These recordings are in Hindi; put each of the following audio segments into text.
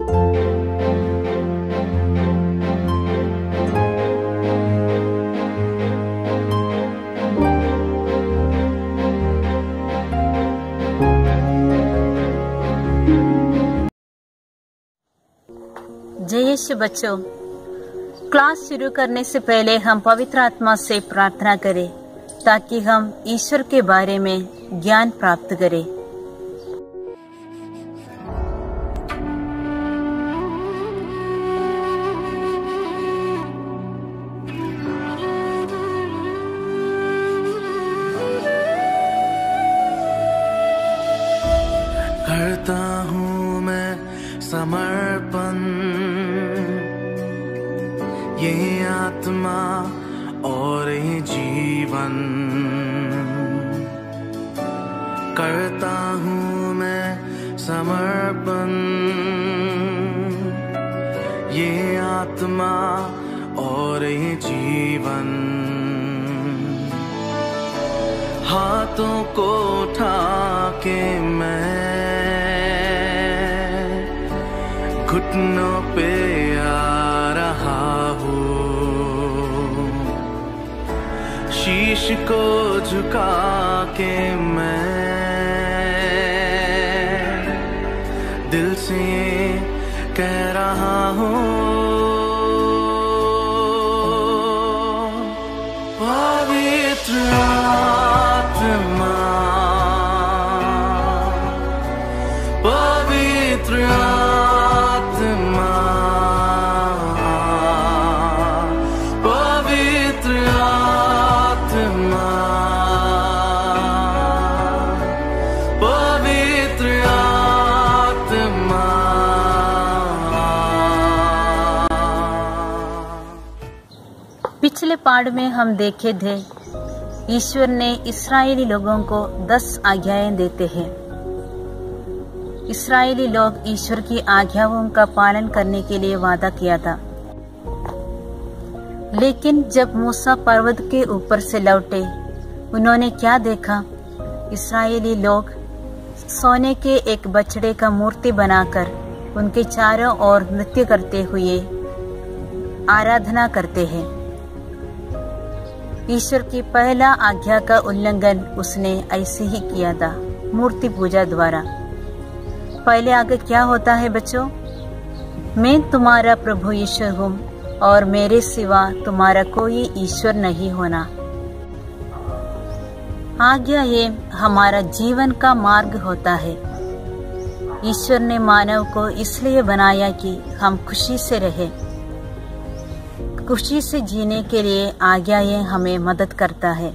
जय यीशु बच्चों, क्लास शुरू करने से पहले हम पवित्र आत्मा से प्रार्थना करें ताकि हम ईश्वर के बारे में ज्ञान प्राप्त करें। करता हूँ मैं समर्पण, ये आत्मा और ये जीवन। करता हूँ मैं समर्पण, ये आत्मा और ये जीवन। हाथों को उठा के मैं घुटनों पे आ रहा हूँ, शीश को झुका के मैं दिल से कह रहा हूँ, पवित्र आत्मा, पवित्र आत्मा, पवित्र आत्मा, पवित्र आत्मा। पिछले पाठ में हम देखे थे ईश्वर ने इस्राएली लोगों को 10 आज्ञाएं देते हैं। इस्राएली लोग ईश्वर की आज्ञाओं का पालन करने के लिए वादा किया था, लेकिन जब मूसा पर्वत के ऊपर से लौटे, उन्होंने क्या देखा? इस्राएली लोग सोने के एक बछड़े का मूर्ति बनाकर उनके चारों ओर नृत्य करते हुए आराधना करते हैं। ईश्वर की पहला आज्ञा का उल्लंघन उसने ऐसे ही किया था, मूर्ति पूजा द्वारा। पहले आगे क्या होता है बच्चों? मैं तुम्हारा प्रभु ईश्वर हूँ और मेरे सिवा तुम्हारा कोई ईश्वर नहीं होना। आज्ञा ये हमारा जीवन का मार्ग होता है। ईश्वर ने मानव को इसलिए बनाया कि हम खुशी से रहें। खुशी से जीने के लिए आज्ञाएं हमें मदद करता है।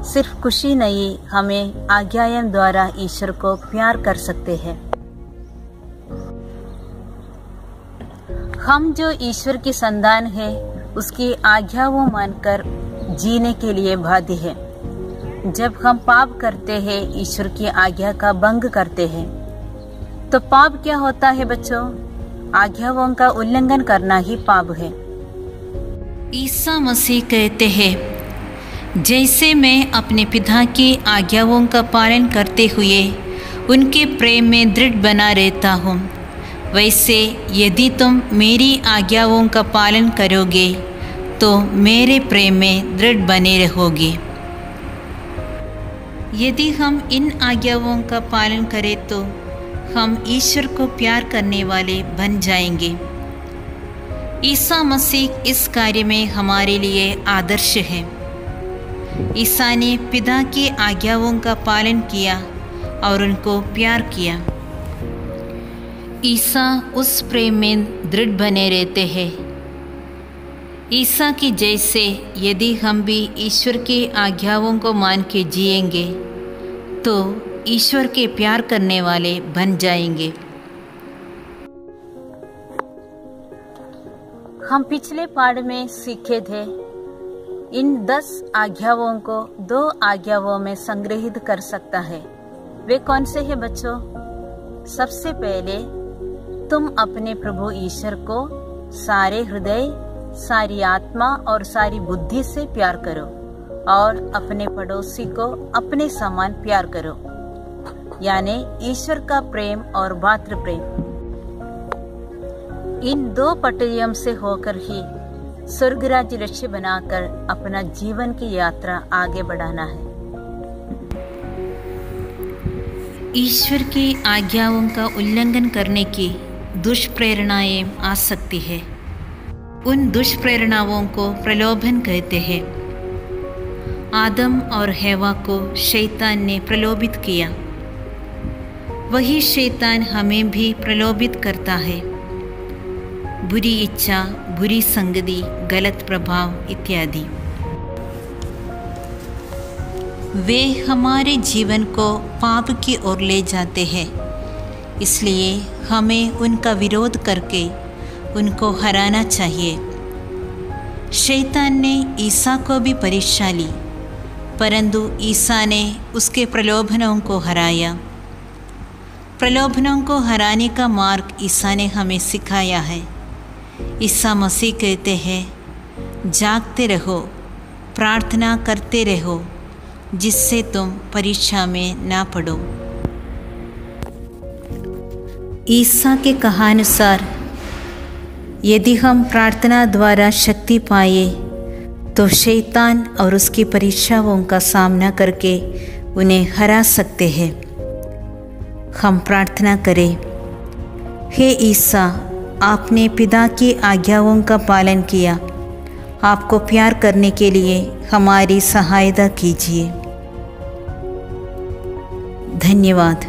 सिर्फ खुशी नहीं, हमें आज्ञाएं द्वारा ईश्वर को प्यार कर सकते हैं। हम जो ईश्वर की संतान है, उसकी आज्ञाओं मानकर जीने के लिए बाध्य है। जब हम पाप करते हैं, ईश्वर की आज्ञा का भंग करते हैं, तो पाप क्या होता है बच्चों? आज्ञाओं का उल्लंघन करना ही पाप है। ईसा मसीह कहते हैं, जैसे मैं अपने पिता की आज्ञाओं का पालन करते हुए उनके प्रेम में दृढ़ बना रहता हूँ, वैसे यदि तुम मेरी आज्ञाओं का पालन करोगे तो मेरे प्रेम में दृढ़ बने रहोगे। यदि हम इन आज्ञाओं का पालन करें तो हम ईश्वर को प्यार करने वाले बन जाएंगे। ईसा मसीह इस कार्य में हमारे लिए आदर्श है। ईसा ने पिता की आज्ञाओं का पालन किया और उनको प्यार किया। ईसा उस प्रेम में दृढ़ बने रहते हैं। ईसा की जैसे यदि हम भी ईश्वर की आज्ञाओं को मान के जिएंगे तो ईश्वर के प्यार करने वाले बन जाएंगे। हम पिछले पाठ में सीखे थे, इन 10 आज्ञाओं को 2 आज्ञाओं में संग्रहित कर सकता है। वे कौन से हैं बच्चों? सबसे पहले, तुम अपने प्रभु ईश्वर को सारे हृदय, सारी आत्मा और सारी बुद्धि से प्यार करो और अपने पड़ोसी को अपने समान प्यार करो, यानी ईश्वर का प्रेम और मातृ प्रेम। इन 2 पटरियों से होकर ही स्वर्ग राज्य लक्ष्य बनाकर अपना जीवन की यात्रा आगे बढ़ाना है। ईश्वर की आज्ञाओं का उल्लंघन करने की दुष्प्रेरणाएं आ सकती है। उन दुष्प्रेरणाओं को प्रलोभन कहते हैं। आदम और हेवा को शैतान ने प्रलोभित किया। वही शैतान हमें भी प्रलोभित करता है। बुरी इच्छा, बुरी संगति, गलत प्रभाव इत्यादि। वे हमारे जीवन को पाप की ओर ले जाते हैं। इसलिए हमें उनका विरोध करके उनको हराना चाहिए। शैतान ने ईसा को भी परीक्षा ली, परंतु ईसा ने उसके प्रलोभनों को हराया। प्रलोभनों को हराने का मार्ग ईसा ने हमें सिखाया है। ईसा मसीह कहते हैं, जागते रहो, प्रार्थना करते रहो, जिससे तुम परीक्षा में ना पड़ो। ईसा के कहानुसार यदि हम प्रार्थना द्वारा शक्ति पाए तो शैतान और उसकी परीक्षाओं का सामना करके उन्हें हरा सकते हैं। हम प्रार्थना करें। हे ईसा, आपने पिता की आज्ञाओं का पालन किया। आपको प्यार करने के लिए हमारी सहायता कीजिए। धन्यवाद।